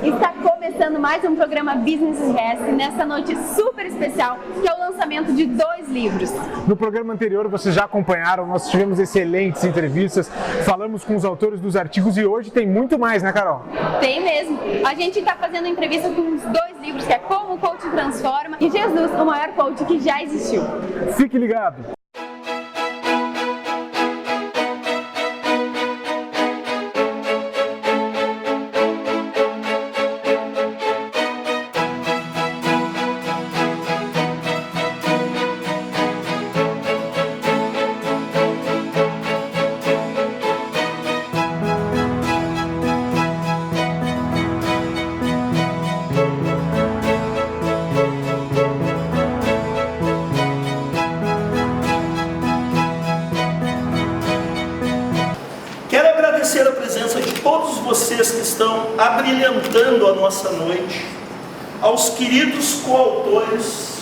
Está começando mais um programa Business Rest nessa noite super especial, que é o lançamento de 2 livros. No programa anterior vocês já acompanharam, nós tivemos excelentes entrevistas, falamos com os autores dos artigos e hoje tem muito mais, né, Carol? Tem mesmo. A gente está fazendo entrevista com os 2 livros, que é Como o Coach Transforma e Jesus, o maior coach que já existiu. Fique ligado! Agradecer a presença de todos vocês que estão abrilhantando a nossa noite, aos queridos coautores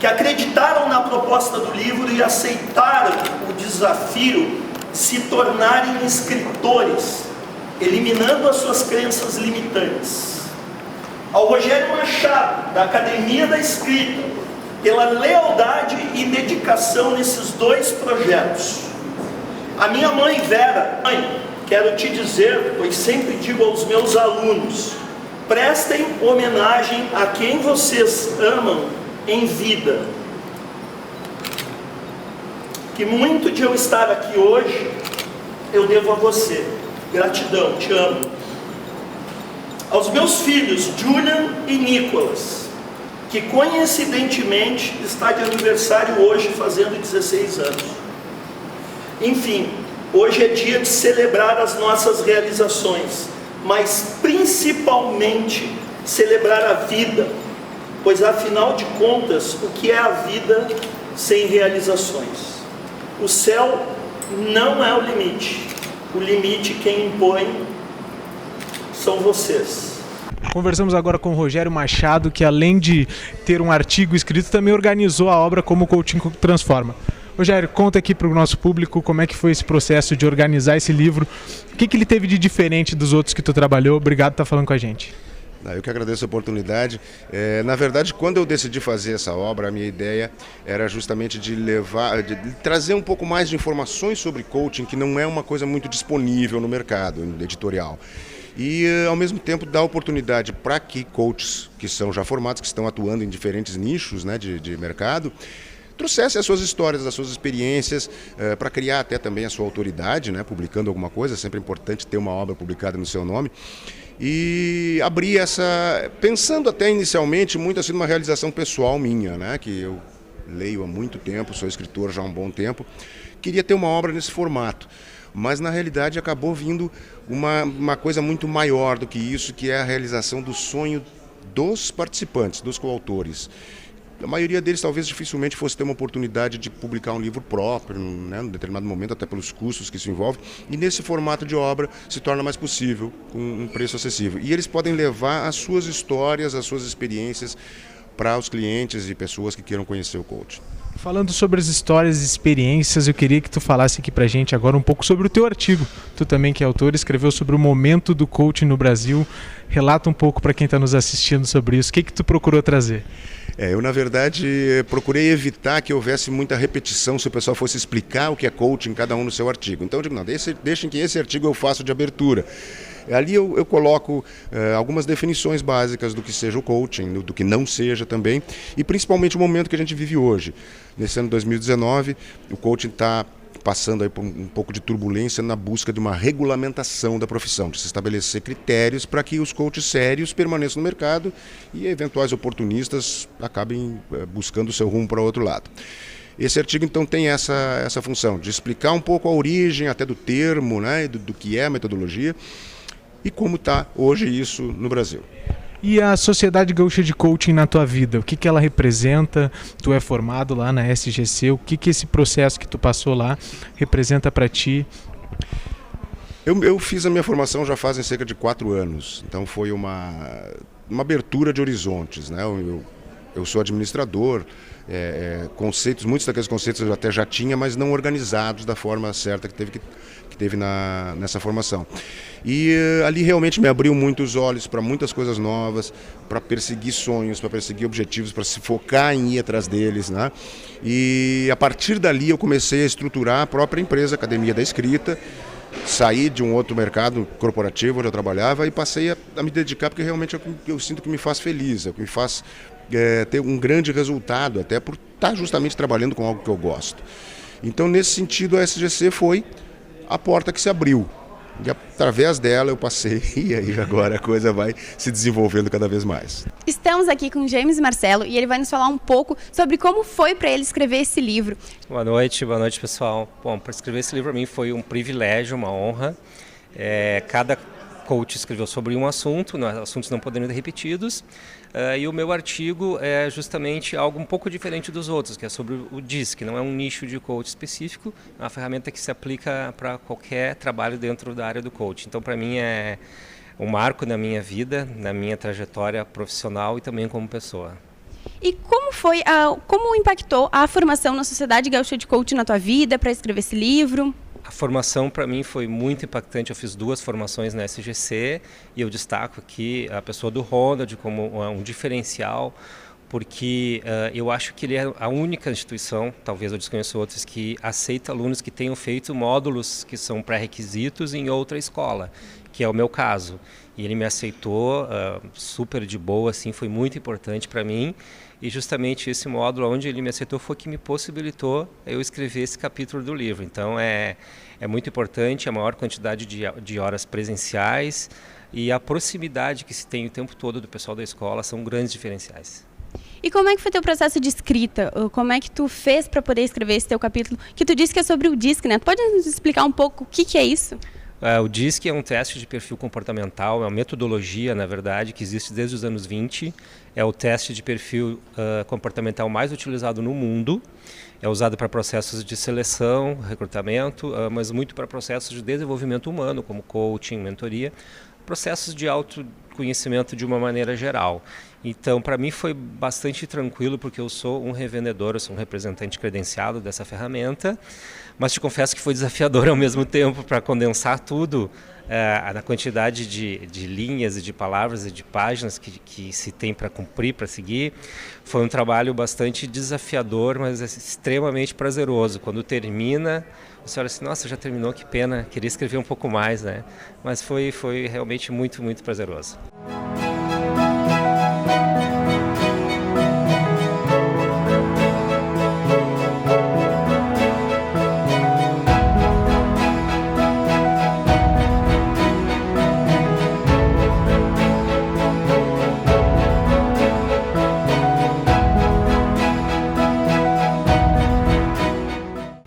que acreditaram na proposta do livro e aceitaram o desafio de se tornarem escritores, eliminando as suas crenças limitantes. Ao Rogério Machado, da Academia da Escrita, pela lealdade e dedicação nesses 2 projetos. A minha mãe Vera, mãe, quero te dizer, pois sempre digo aos meus alunos, prestem homenagem a quem vocês amam em vida. Que muito de eu estar aqui hoje, eu devo a você. Gratidão, te amo. Aos meus filhos, Julian e Nicolas, que coincidentemente está de aniversário hoje, fazendo 16 anos. Enfim, hoje é dia de celebrar as nossas realizações, mas principalmente celebrar a vida, pois afinal de contas, o que é a vida sem realizações? O céu não é o limite quem impõe são vocês. Conversamos agora com o Rogério Machado, que além de ter um artigo escrito, também organizou a obra Como o Coaching Transforma. Rogério, conta aqui para o nosso público como é que foi esse processo de organizar esse livro, o que ele teve de diferente dos outros que tu trabalhou. Obrigado por estar falando com a gente. Eu que agradeço a oportunidade. Na verdade, quando eu decidi fazer essa obra, a minha ideia era justamente de trazer um pouco mais de informações sobre coaching, que não é uma coisa muito disponível no mercado editorial. E, ao mesmo tempo, dar oportunidade para que coaches que são já formados, que estão atuando em diferentes nichos, né, de mercado, trouxesse as suas histórias, as suas experiências, para criar até também a sua autoridade, né, publicando alguma coisa. É sempre importante ter uma obra publicada no seu nome. E abrir pensando até inicialmente muito assim numa realização pessoal minha, né, que eu leio há muito tempo, sou escritor já há um bom tempo, queria ter uma obra nesse formato. Mas na realidade acabou vindo uma coisa muito maior do que isso, que é a realização do sonho dos participantes, dos coautores. A maioria deles talvez dificilmente fosse ter uma oportunidade de publicar um livro próprio, né, em determinado momento, até pelos custos que isso envolve, e nesse formato de obra se torna mais possível, com um preço acessível. E eles podem levar as suas histórias, as suas experiências para os clientes e pessoas que queiram conhecer o coaching. Falando sobre as histórias e experiências, eu queria que tu falasse aqui pra gente agora um pouco sobre o teu artigo. Tu também, que é autor, escreveu sobre o momento do coaching no Brasil. Relata um pouco para quem está nos assistindo sobre isso. O que tu procurou trazer? Eu, na verdade, procurei evitar que houvesse muita repetição se o pessoal fosse explicar o que é coaching, cada um no seu artigo. Então eu digo, não, deixem que esse artigo eu faço de abertura. Ali eu coloco algumas definições básicas do que seja o coaching, do que não seja também, e principalmente o momento que a gente vive hoje. Nesse ano 2019, o coaching está passando aí por um pouco de turbulência na busca de uma regulamentação da profissão, de se estabelecer critérios para que os coaches sérios permaneçam no mercado e eventuais oportunistas acabem buscando o seu rumo para outro lado. Esse artigo, então, tem essa função de explicar um pouco a origem até do termo, né, do que é a metodologia e como está hoje isso no Brasil. E a Sociedade Gaúcha de Coaching na tua vida, o que ela representa? Tu é formado lá na SGC, o que esse processo que tu passou lá representa para ti? Eu fiz a minha formação já fazem cerca de 4 anos, então foi uma abertura de horizontes, né? Eu eu sou administrador, muitos daqueles conceitos eu até já tinha, mas não organizados da forma certa que teve nessa formação. E ali realmente me abriu muitos olhos para muitas coisas novas, para perseguir sonhos, para perseguir objetivos, para se focar em ir atrás deles, né? E a partir dali eu comecei a estruturar a própria empresa, a Academia da Escrita, saí de um outro mercado corporativo onde eu trabalhava e passei a me dedicar, porque realmente é o que eu sinto que me faz feliz, é o que me faz ter um grande resultado, até por estar justamente trabalhando com algo que eu gosto. Então, nesse sentido, a SGC foi a porta que se abriu. E através dela eu passei e aí agora a coisa vai se desenvolvendo cada vez mais. Estamos aqui com James Marcelo e ele vai nos falar um pouco sobre como foi para ele escrever esse livro. Boa noite pessoal. Bom, para escrever esse livro para mim foi um privilégio, uma honra. Cada coach escreveu sobre um assunto, assuntos não podendo ser repetidos. E o meu artigo é justamente algo um pouco diferente dos outros, que é sobre o DISC, que não é um nicho de coach específico, é uma ferramenta que se aplica para qualquer trabalho dentro da área do coach. Então, para mim, é um marco na minha vida, na minha trajetória profissional e também como pessoa. E como impactou a formação na Sociedade Gaúcha de Coaching na tua vida para escrever esse livro? A formação para mim foi muito impactante. Eu fiz 2 formações na SGC e eu destaco aqui a pessoa do Ronald como um diferencial, porque eu acho que ele é a única instituição, talvez eu desconheça outras, que aceita alunos que tenham feito módulos que são pré-requisitos em outra escola, que é o meu caso. E ele me aceitou super de boa, assim, foi muito importante para mim. E justamente esse módulo onde ele me aceitou foi que me possibilitou eu escrever esse capítulo do livro. Então é muito importante a maior quantidade de horas presenciais e a proximidade que se tem o tempo todo do pessoal da escola são grandes diferenciais. E como é que foi teu processo de escrita? Como é que tu fez para poder escrever esse teu capítulo? Que tu disse que é sobre o DISC, né? Tu pode nos explicar um pouco o que é isso? O DISC é um teste de perfil comportamental, é uma metodologia, na verdade, que existe desde os anos 20. É o teste de perfil comportamental mais utilizado no mundo. É usado para processos de seleção, recrutamento, mas muito para processos de desenvolvimento humano, como coaching, mentoria, processos de autoconhecimento de uma maneira geral. Então, para mim foi bastante tranquilo, porque eu sou um revendedor, eu sou um representante credenciado dessa ferramenta, mas te confesso que foi desafiador ao mesmo tempo para condensar tudo na quantidade de linhas e de palavras e de páginas que se tem para cumprir, para seguir. Foi um trabalho bastante desafiador, mas extremamente prazeroso. Quando termina, você olha assim, nossa, já terminou, que pena, queria escrever um pouco mais, né? Mas foi realmente muito, muito prazeroso.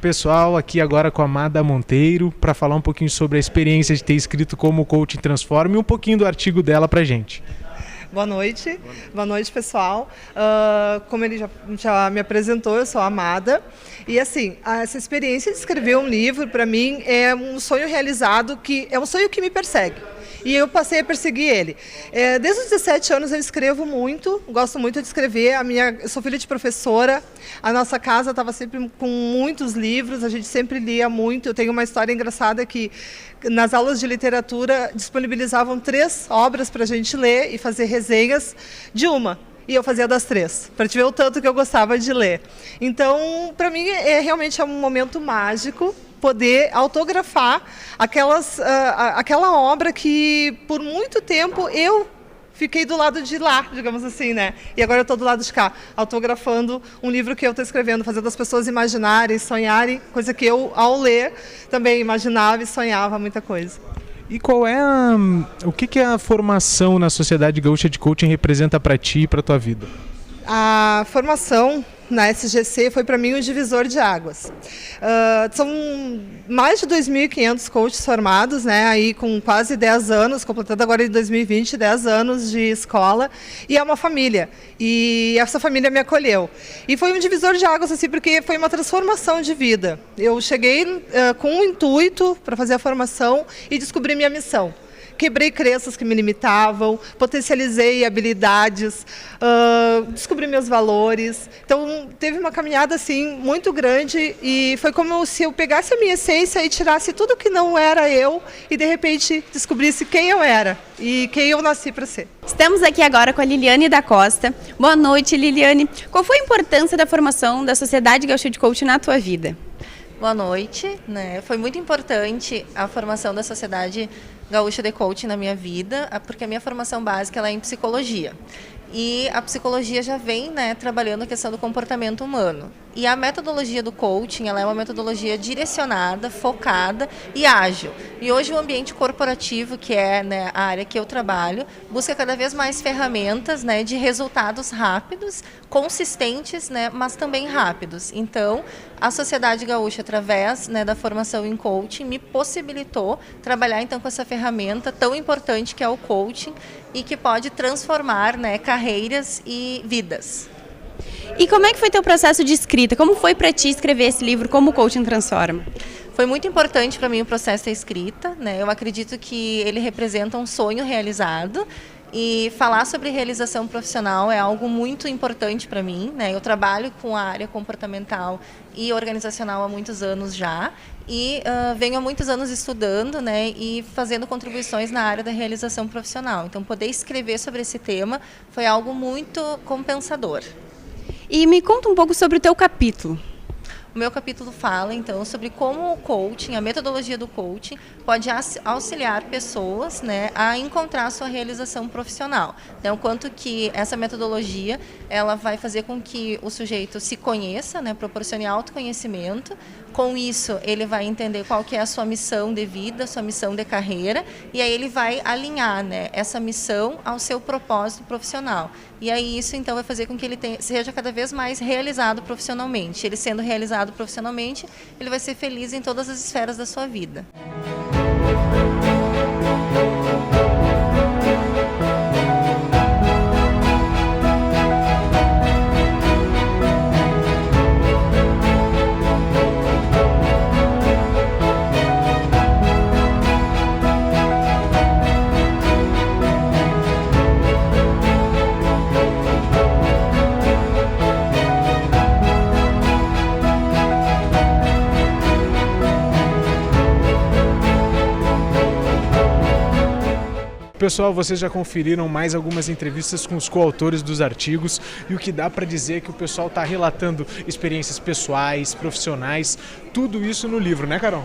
Pessoal, aqui agora com a Amada Monteiro para falar um pouquinho sobre a experiência de ter escrito Como o Coaching Transforma e um pouquinho do artigo dela pra gente. Boa noite pessoal. Como ele já me apresentou, eu sou a Amada. E assim, essa experiência de escrever um livro, para mim, é um sonho realizado, que é um sonho que me persegue. E eu passei a perseguir ele. Desde os 17 anos eu escrevo muito, gosto muito de escrever. Eu sou filha de professora, a nossa casa estava sempre com muitos livros, a gente sempre lia muito. Eu tenho uma história engraçada que nas aulas de literatura disponibilizavam 3 obras para a gente ler e fazer resenhas de uma. E eu fazia das 3, para te ver o tanto que eu gostava de ler. Então, para mim, realmente é um momento mágico poder autografar aquela obra que, por muito tempo, eu fiquei do lado de lá, digamos assim, né? E agora eu estou do lado de cá, autografando um livro que eu estou escrevendo, fazendo as pessoas imaginarem, sonharem, coisa que eu, ao ler, também imaginava e sonhava muita coisa. E o que a formação na Sociedade Gaúcha de Coaching representa para ti e para tua vida? A formação na SGC foi para mim um divisor de águas. São mais de 2.500 coaches formados, né, aí com quase 10 anos, completando agora em 2020, 10 anos de escola, e é uma família. E essa família me acolheu. E foi um divisor de águas, assim, porque foi uma transformação de vida. Eu cheguei com um intuito para fazer a formação e descobri minha missão, quebrei crenças que me limitavam, potencializei habilidades, descobri meus valores. Então, teve uma caminhada assim muito grande e foi como se eu pegasse a minha essência e tirasse tudo que não era eu e, de repente, descobrisse quem eu era e quem eu nasci para ser. Estamos aqui agora com a Liliane da Costa. Boa noite, Liliane. Qual foi a importância da formação da Sociedade Gaúcha de Coaching na tua vida? Boa noite, né? Foi muito importante a formação da Sociedade Gaúcha de Coaching na minha vida, porque a minha formação básica ela é em psicologia. E a psicologia já vem, né, trabalhando a questão do comportamento humano. E a metodologia do coaching ela é uma metodologia direcionada, focada e ágil. E hoje o ambiente corporativo, que é, né, a área que eu trabalho, busca cada vez mais ferramentas, né, de resultados rápidos, consistentes, né, mas também rápidos. Então, a Sociedade Gaúcha, através, né, da formação em coaching, me possibilitou trabalhar então com essa ferramenta tão importante que é o coaching e que pode transformar, né, carreiras e vidas. E como é que foi teu processo de escrita? Como foi para ti escrever esse livro, Como o Coaching Transforma? Foi muito importante para mim o processo da escrita, né? Eu acredito que ele representa um sonho realizado. E falar sobre realização profissional é algo muito importante para mim, né? Eu trabalho com a área comportamental e organizacional há muitos anos já e venho há muitos anos estudando, né, e fazendo contribuições na área da realização profissional. Então, poder escrever sobre esse tema foi algo muito compensador. E me conta um pouco sobre o teu capítulo. O meu capítulo fala, então, sobre como o coaching, a metodologia do coaching, pode auxiliar pessoas, né, a encontrar a sua realização profissional. Então, quanto que essa metodologia ela vai fazer com que o sujeito se conheça, né, proporcione autoconhecimento. Com isso, ele vai entender qual que é a sua missão de vida, a sua missão de carreira, e aí ele vai alinhar, né, essa missão ao seu propósito profissional. E aí isso, então, vai fazer com que ele seja cada vez mais realizado profissionalmente. Ele sendo realizado profissionalmente, ele vai ser feliz em todas as esferas da sua vida. Pessoal, vocês já conferiram mais algumas entrevistas com os coautores dos artigos e o que dá para dizer é que o pessoal está relatando experiências pessoais, profissionais, tudo isso no livro, né, Carol?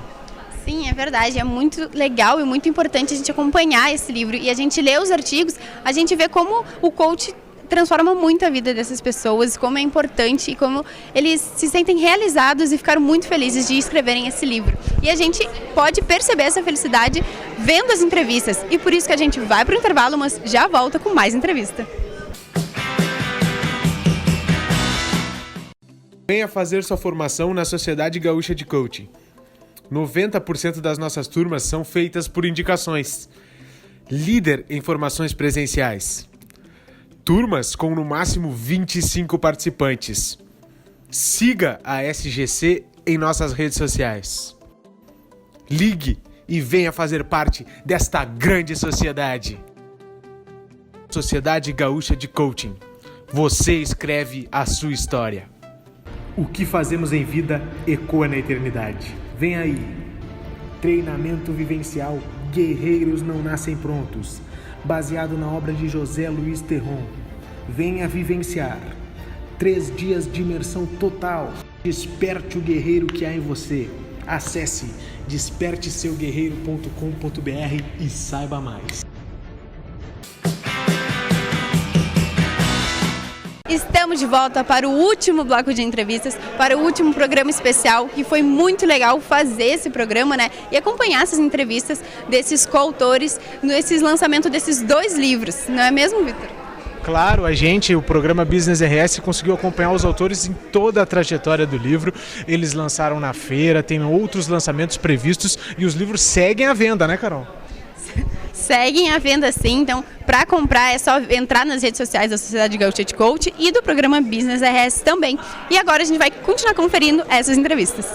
Sim, é verdade. É muito legal e muito importante a gente acompanhar esse livro e a gente lê os artigos, a gente vê como o coach transforma muito a vida dessas pessoas, como é importante e como eles se sentem realizados e ficaram muito felizes de escreverem esse livro. E a gente pode perceber essa felicidade vendo as entrevistas e por isso que a gente vai para o intervalo, mas já volta com mais entrevista. Venha fazer sua formação na Sociedade Gaúcha de Coaching. 90% das nossas turmas são feitas por indicações. Líder em formações presenciais. Turmas com no máximo 25 participantes. Siga a SGC em nossas redes sociais. Ligue e venha fazer parte desta grande sociedade. Sociedade Gaúcha de Coaching. Você escreve a sua história. O que fazemos em vida ecoa na eternidade. Vem aí. Treinamento vivencial Guerreiros Não Nascem Prontos. Baseado na obra de José Luiz Terron. Venha vivenciar 3 dias de imersão total. Desperte o guerreiro que há em você. Acesse desperteseuguerreiro.com.br e saiba mais. Estamos de volta para o último bloco de entrevistas, para o último programa especial, que foi muito legal fazer esse programa, né? E acompanhar essas entrevistas desses coautores, nesse lançamento desses 2 livros, não é mesmo, Vitor? Claro, o programa Business RS conseguiu acompanhar os autores em toda a trajetória do livro. Eles lançaram na feira, tem outros lançamentos previstos e os livros seguem à venda, né, Carol? Seguem à venda sim, então para comprar é só entrar nas redes sociais da Sociedade Gaúcha de Coaching e do programa Business RS também. E agora a gente vai continuar conferindo essas entrevistas.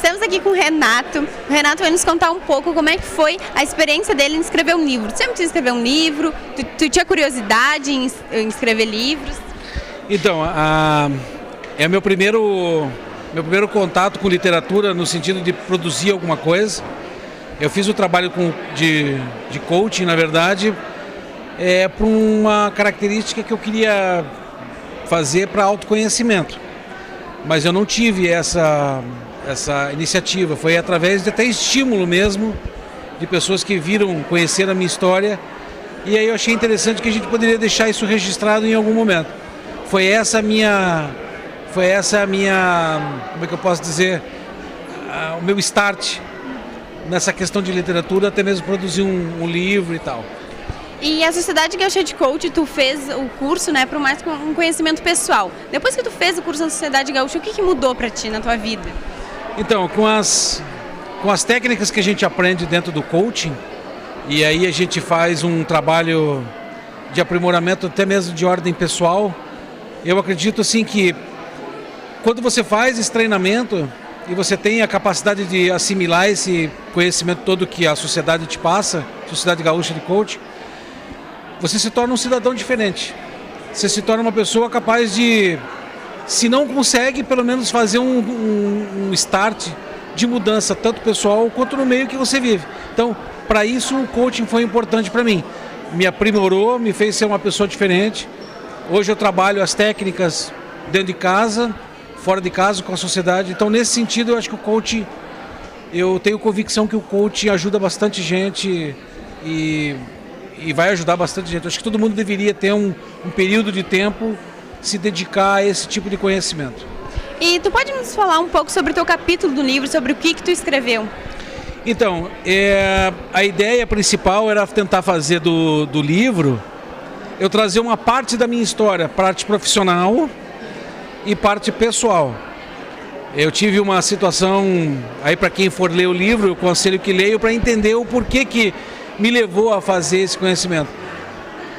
Estamos aqui com o Renato. O Renato vai nos contar um pouco como é que foi a experiência dele em escrever um livro. Tu sempre quis escrever um livro? Tu tinha curiosidade em escrever livros? Então, é meu primeiro contato com literatura no sentido de produzir alguma coisa. Eu fiz o trabalho de coaching, na verdade, por uma característica que eu queria fazer para autoconhecimento. Mas eu não tive essa iniciativa. Foi através de até estímulo mesmo de pessoas que conheceram a minha história. E aí eu achei interessante que a gente poderia deixar isso registrado em algum momento. Foi essa a minha, como é que eu posso dizer, o meu start nessa questão de literatura, até mesmo produzir um livro e tal. E a Sociedade Gaúcha de Coach, tu fez o curso, né, para mais um conhecimento pessoal. Depois que tu fez o curso na Sociedade Gaúcha, o que mudou para ti na tua vida? Então, com as técnicas que a gente aprende dentro do coaching, e aí a gente faz um trabalho de aprimoramento até mesmo de ordem pessoal, eu acredito assim que quando você faz esse treinamento e você tem a capacidade de assimilar esse conhecimento todo que a sociedade te passa, Sociedade Gaúcha de Coaching, você se torna um cidadão diferente. Você se torna uma pessoa capaz de, se não consegue, pelo menos fazer um start de mudança, tanto pessoal quanto no meio que você vive. Então, para isso, o coaching foi importante para mim. Me aprimorou, me fez ser uma pessoa diferente. Hoje eu trabalho as técnicas dentro de casa, fora de casa, com a sociedade. Então, nesse sentido, eu acho que o coaching, eu tenho convicção que o coaching ajuda bastante gente e vai ajudar bastante gente. Acho que todo mundo deveria ter um período de tempo se dedicar a esse tipo de conhecimento. E tu pode nos falar um pouco sobre o teu capítulo do livro, sobre o que tu escreveu? Então, a ideia principal era tentar fazer do livro, eu trazer uma parte da minha história, parte profissional e parte pessoal. Eu tive uma situação, aí para quem for ler o livro, eu aconselho que leia para entender o porquê que me levou a fazer esse conhecimento.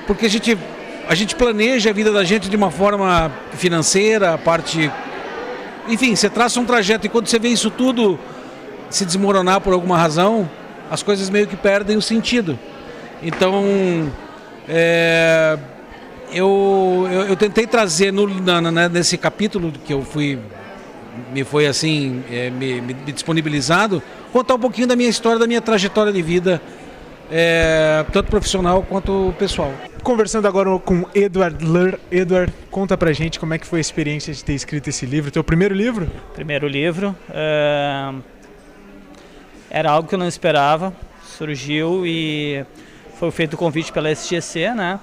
Porque a gente planeja a vida da gente de uma forma financeira, a parte... Enfim, você traça um trajeto e quando você vê isso tudo se desmoronar por alguma razão, as coisas meio que perdem o sentido. Então, eu tentei trazer nesse capítulo que me foi assim, me disponibilizado, contar um pouquinho da minha história, da minha trajetória de vida, tanto profissional quanto pessoal. Conversando agora com Edward Ler. Edward, conta pra gente como é que foi a experiência de ter escrito esse livro. Teu primeiro livro? Primeiro livro. Era algo que eu não esperava, surgiu e foi feito o convite pela SGC, né?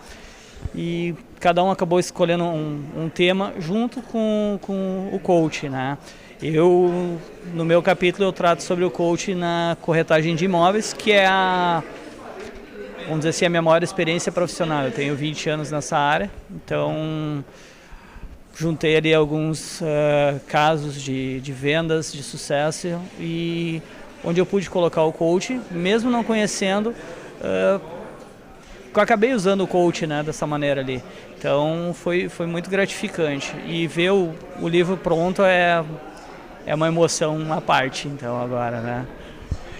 E cada um acabou escolhendo um tema junto com o coach, né? No meu capítulo, eu trato sobre o coach na corretagem de imóveis, que é vamos dizer assim, a minha maior experiência profissional. Eu tenho 20 anos nessa área, então juntei ali alguns casos de vendas de sucesso e onde eu pude colocar o coach, mesmo não conhecendo, eu acabei usando o coach, né, dessa maneira ali. Então foi muito gratificante e ver o livro pronto é uma emoção à parte, então agora, né.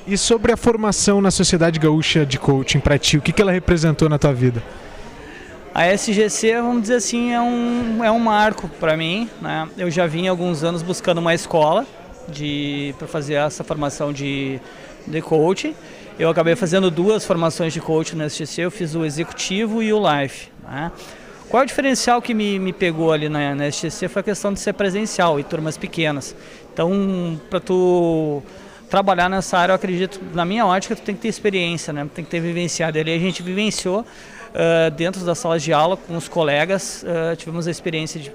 E sobre a formação na Sociedade Gaúcha de Coaching para ti, o que ela representou na tua vida? A SGC, vamos dizer assim, é um marco para mim, né? Eu já vim há alguns anos buscando uma escola para fazer essa formação de coaching. Eu acabei fazendo 2 formações de coaching na SGC, eu fiz o executivo e o life, né? Qual é o diferencial que me pegou ali na SGC foi a questão de ser presencial e turmas pequenas. Então, para tu trabalhar nessa área, eu acredito, na minha ótica, tu tem que ter experiência, né? Tem que ter vivenciado. Ali a gente vivenciou dentro das salas de aula com os colegas, tivemos a experiência de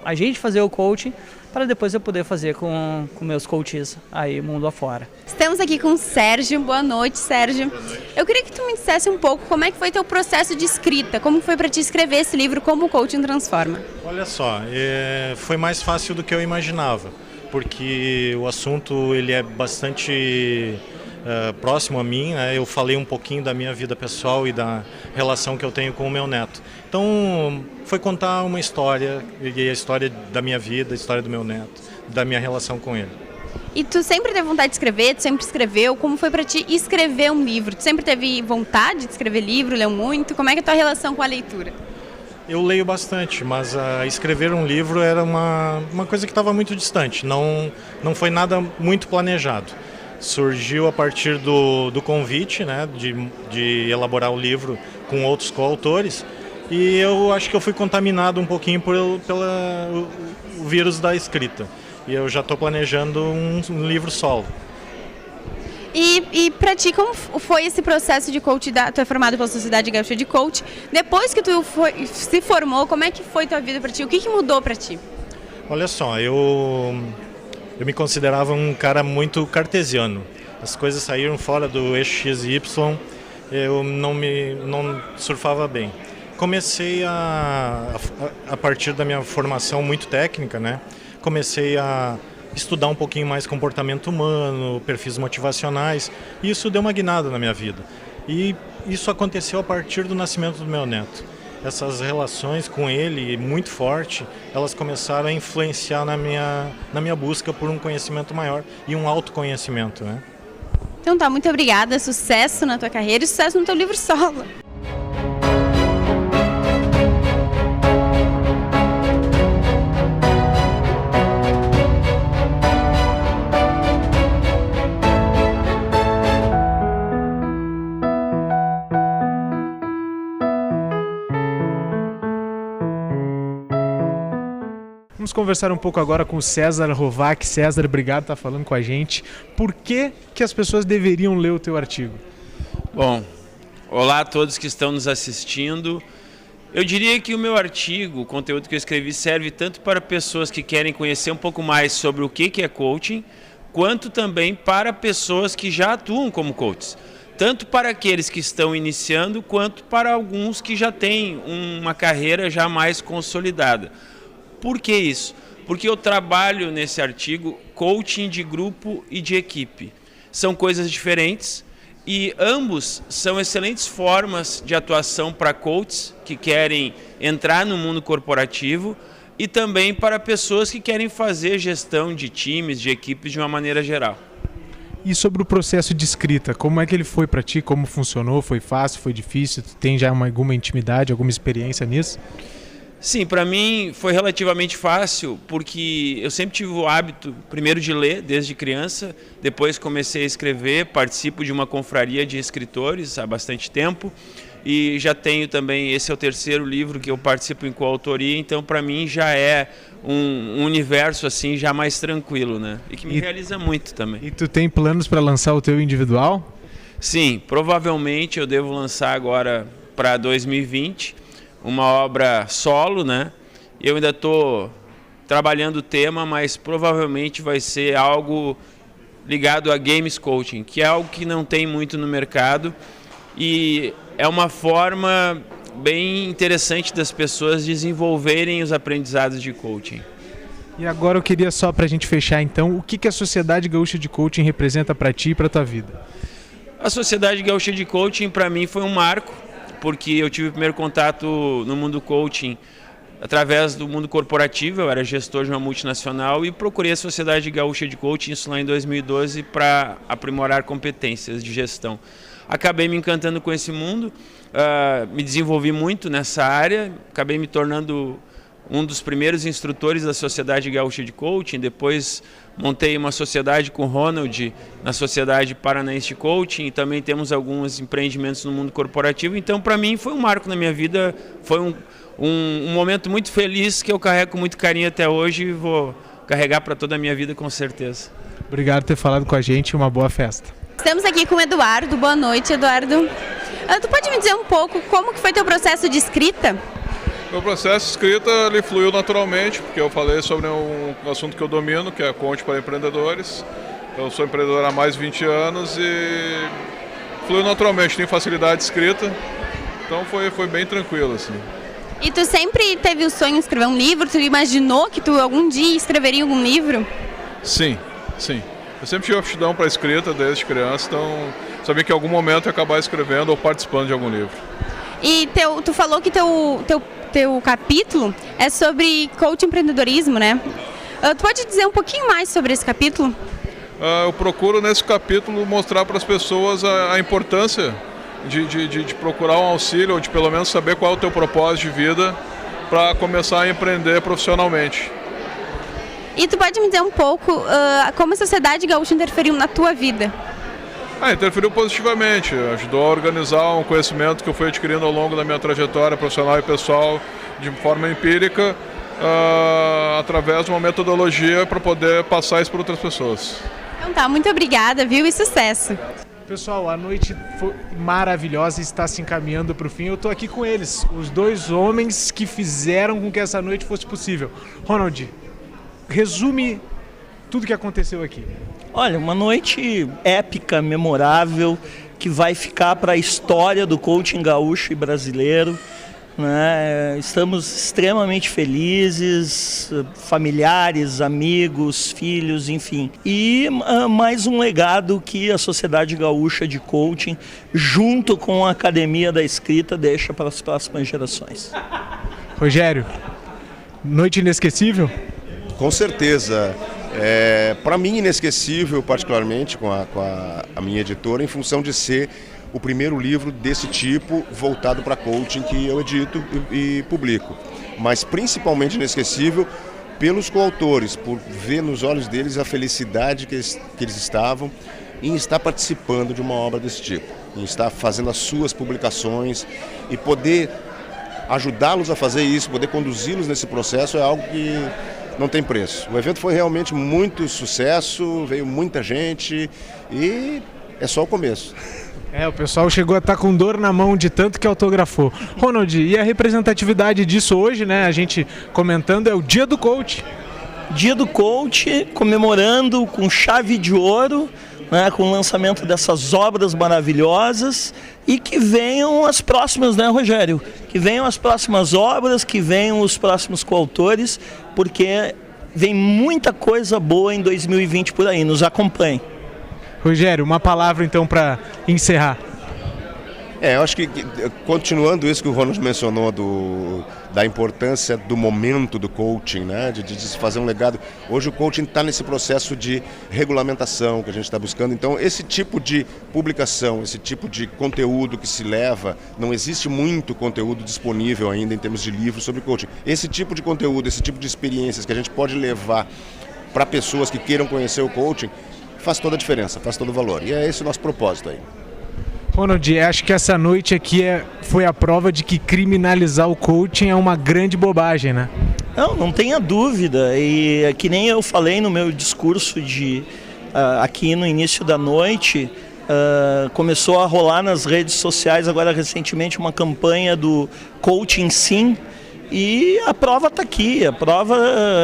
a gente fazer o coaching para depois eu poder fazer com meus coaches aí mundo afora. Estamos aqui com o Sérgio. Boa noite, Sérgio. Boa noite. Eu queria que tu me dissesse um pouco como é que foi teu processo de escrita, como foi para ti escrever esse livro, Como o Coaching Transforma. Olha só, foi mais fácil do que eu imaginava, porque o assunto ele é bastante próximo a mim, né? Eu falei um pouquinho da minha vida pessoal e da relação que eu tenho com o meu neto. Então, foi contar uma história, e a história da minha vida, a história do meu neto, da minha relação com ele. E tu sempre teve vontade de escrever? Tu sempre escreveu? Como foi pra ti escrever um livro? Tu sempre teve vontade de escrever livro, leu muito? Como é que é a tua relação com a leitura? Eu leio bastante, mas escrever um livro era uma coisa que estava muito distante, não foi nada muito planejado. Surgiu a partir do convite, né, de elaborar o livro com outros coautores, e eu acho que eu fui contaminado um pouquinho pelo vírus da escrita. E eu já estou planejando um livro solo. E para ti, como foi esse processo de coach? Tu é formado pela Sociedade Gaúcha de Coach. Depois que tu se formou, como é que foi tua vida para ti? O que mudou para ti? Olha só, eu me considerava um cara muito cartesiano. As coisas saíram fora do eixo X e Y, eu não surfava bem. Comecei a partir da minha formação muito técnica, né? Comecei a estudar um pouquinho mais comportamento humano, perfis motivacionais, e isso deu uma guinada na minha vida. E isso aconteceu a partir do nascimento do meu neto. Essas relações com ele, muito forte, elas começaram a influenciar na minha busca por um conhecimento maior e um autoconhecimento, né? Então tá, muito obrigada, sucesso na tua carreira e sucesso no teu livro solo. Vamos conversar um pouco agora com o César Rovach. César, obrigado por estar falando com a gente. Por que as pessoas deveriam ler o teu artigo? Bom, olá a todos que estão nos assistindo. Eu diria que o meu artigo, o conteúdo que eu escrevi, serve tanto para pessoas que querem conhecer um pouco mais sobre o que é coaching, quanto também para pessoas que já atuam como coaches. Tanto para aqueles que estão iniciando, quanto para alguns que já têm uma carreira já mais consolidada. Por que isso? Porque eu trabalho nesse artigo coaching de grupo e de equipe. São coisas diferentes e ambos são excelentes formas de atuação para coaches que querem entrar no mundo corporativo e também para pessoas que querem fazer gestão de times, de equipes de uma maneira geral. E sobre o processo de escrita, como é que ele foi para ti? Como funcionou? Foi fácil? Foi difícil? Tu tem já alguma intimidade, alguma experiência nisso? Sim, para mim foi relativamente fácil, porque eu sempre tive o hábito, primeiro de ler desde criança, depois comecei a escrever, participo de uma confraria de escritores há bastante tempo e já tenho também, esse é o terceiro livro que eu participo em coautoria, então para mim já é um universo assim já mais tranquilo, né? E que me realiza muito também. E tu tem planos para lançar o teu individual? Sim, provavelmente eu devo lançar agora para 2020. Uma obra solo, né? Eu ainda estou trabalhando o tema, mas provavelmente vai ser algo ligado a Games Coaching, que é algo que não tem muito no mercado e é uma forma bem interessante das pessoas desenvolverem os aprendizados de coaching. E agora eu queria só para a gente fechar então, o que a Sociedade Gaúcha de Coaching representa para ti e para a tua vida? A Sociedade Gaúcha de Coaching para mim foi um marco, porque eu tive o primeiro contato no mundo coaching através do mundo corporativo, eu era gestor de uma multinacional e procurei a Sociedade Gaúcha de Coaching, isso lá em 2012, para aprimorar competências de gestão. Acabei me encantando com esse mundo, me desenvolvi muito nessa área, acabei me tornando um dos primeiros instrutores da Sociedade Gaúcha de Coaching, depois montei uma sociedade com o Ronald na Sociedade Paranaense de Coaching e também temos alguns empreendimentos no mundo corporativo, então para mim foi um marco na minha vida, foi um momento muito feliz que eu carrego com muito carinho até hoje e vou carregar para toda a minha vida com certeza. Obrigado por ter falado com a gente, uma boa festa. Estamos aqui com o Eduardo, boa noite Eduardo. Tu pode me dizer um pouco como que foi teu processo de escrita? Meu processo de escrita ele fluiu naturalmente, porque eu falei sobre um assunto que eu domino, que é coaching para empreendedores. Eu sou empreendedor há mais de 20 anos e fluiu naturalmente, tenho facilidade de escrita, então foi bem tranquilo assim. E tu sempre teve o sonho de escrever um livro? Tu imaginou que tu algum dia escreveria algum livro? Sim. Eu sempre tive aptidão para escrita desde criança, então sabia que em algum momento eu ia acabar escrevendo ou participando de algum livro. E tu falou que teu capítulo é sobre coaching empreendedorismo, né? Tu pode dizer um pouquinho mais sobre esse capítulo? eu procuro nesse capítulo mostrar para as pessoas a importância de procurar um auxílio, ou de pelo menos saber qual é o teu propósito de vida para começar a empreender profissionalmente. E tu pode me dizer um pouco como a Sociedade Gaúcha interferiu na tua vida? Interferiu positivamente, ajudou a organizar um conhecimento que eu fui adquirindo ao longo da minha trajetória profissional e pessoal de forma empírica, através de uma metodologia para poder passar isso para outras pessoas. Então tá, muito obrigada, viu? E sucesso! Pessoal, a noite foi maravilhosa e está se encaminhando para o fim. Eu estou aqui com eles, os dois homens que fizeram com que essa noite fosse possível. Ronald, resume tudo que aconteceu aqui. Olha, uma noite épica, memorável, que vai ficar para a história do coaching gaúcho e brasileiro, né? Estamos extremamente felizes, familiares, amigos, filhos, enfim. E mais um legado que a Sociedade Gaúcha de Coaching, junto com a Academia da Escrita, deixa para as próximas gerações. Rogério, noite inesquecível? Com certeza. Para mim, inesquecível, particularmente com a minha editora, em função de ser o primeiro livro desse tipo voltado para coaching que eu edito e publico. Mas principalmente inesquecível pelos coautores, por ver nos olhos deles a felicidade que eles estavam em estar participando de uma obra desse tipo, em estar fazendo as suas publicações e poder ajudá-los a fazer isso, poder conduzi-los nesse processo é algo que não tem preço. O evento foi realmente muito sucesso, veio muita gente e é só o começo. O pessoal chegou a estar com dor na mão de tanto que autografou. Ronald, e a representatividade disso hoje, né? A gente comentando, é o Dia do Coach. Dia do Coach, comemorando com chave de ouro, né, com o lançamento dessas obras maravilhosas, e que venham as próximas, né, Rogério? Que venham as próximas obras, que venham os próximos coautores, porque vem muita coisa boa em 2020 por aí, nos acompanhe. Rogério, uma palavra então para encerrar. Eu acho que, continuando isso que o Ronald mencionou da importância do momento do coaching, né, de se fazer um legado. Hoje o coaching está nesse processo de regulamentação que a gente está buscando. Então, esse tipo de publicação, esse tipo de conteúdo que se leva, não existe muito conteúdo disponível ainda em termos de livros sobre coaching. Esse tipo de conteúdo, esse tipo de experiências que a gente pode levar para pessoas que queiram conhecer o coaching, faz toda a diferença, faz todo o valor. E é esse o nosso propósito aí. Ronald, acho que essa noite aqui foi a prova de que criminalizar o coaching é uma grande bobagem, né? Não tenha dúvida. E que nem eu falei no meu discurso aqui no início da noite, começou a rolar nas redes sociais agora recentemente uma campanha do Coaching Sim. E a prova está aqui, a prova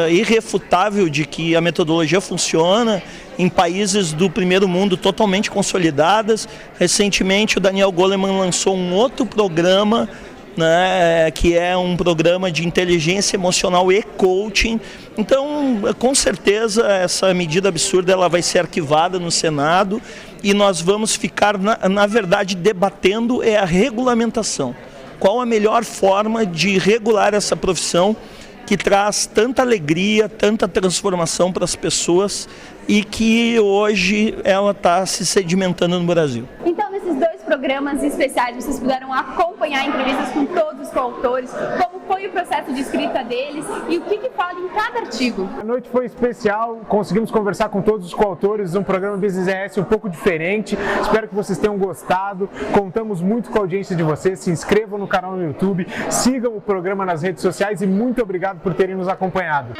irrefutável de que a metodologia funciona em países do primeiro mundo totalmente consolidadas. Recentemente o Daniel Goleman lançou um outro programa, né, que é um programa de inteligência emocional e coaching. Então, com certeza, essa medida absurda ela vai ser arquivada no Senado e nós vamos ficar, na verdade, debatendo a regulamentação. Qual a melhor forma de regular essa profissão que traz tanta alegria, tanta transformação para as pessoas e que hoje ela está se sedimentando no Brasil. Então, nesses dois programas especiais, vocês puderam acompanhar entrevistas com todos os coautores, como foi o processo de escrita deles e o que fala em cada artigo. A noite foi especial, conseguimos conversar com todos os coautores, um programa Business ES um pouco diferente. Espero que vocês tenham gostado, contamos muito com a audiência de vocês, se inscrevam no canal no YouTube, sigam o programa nas redes sociais e muito obrigado por terem nos acompanhado.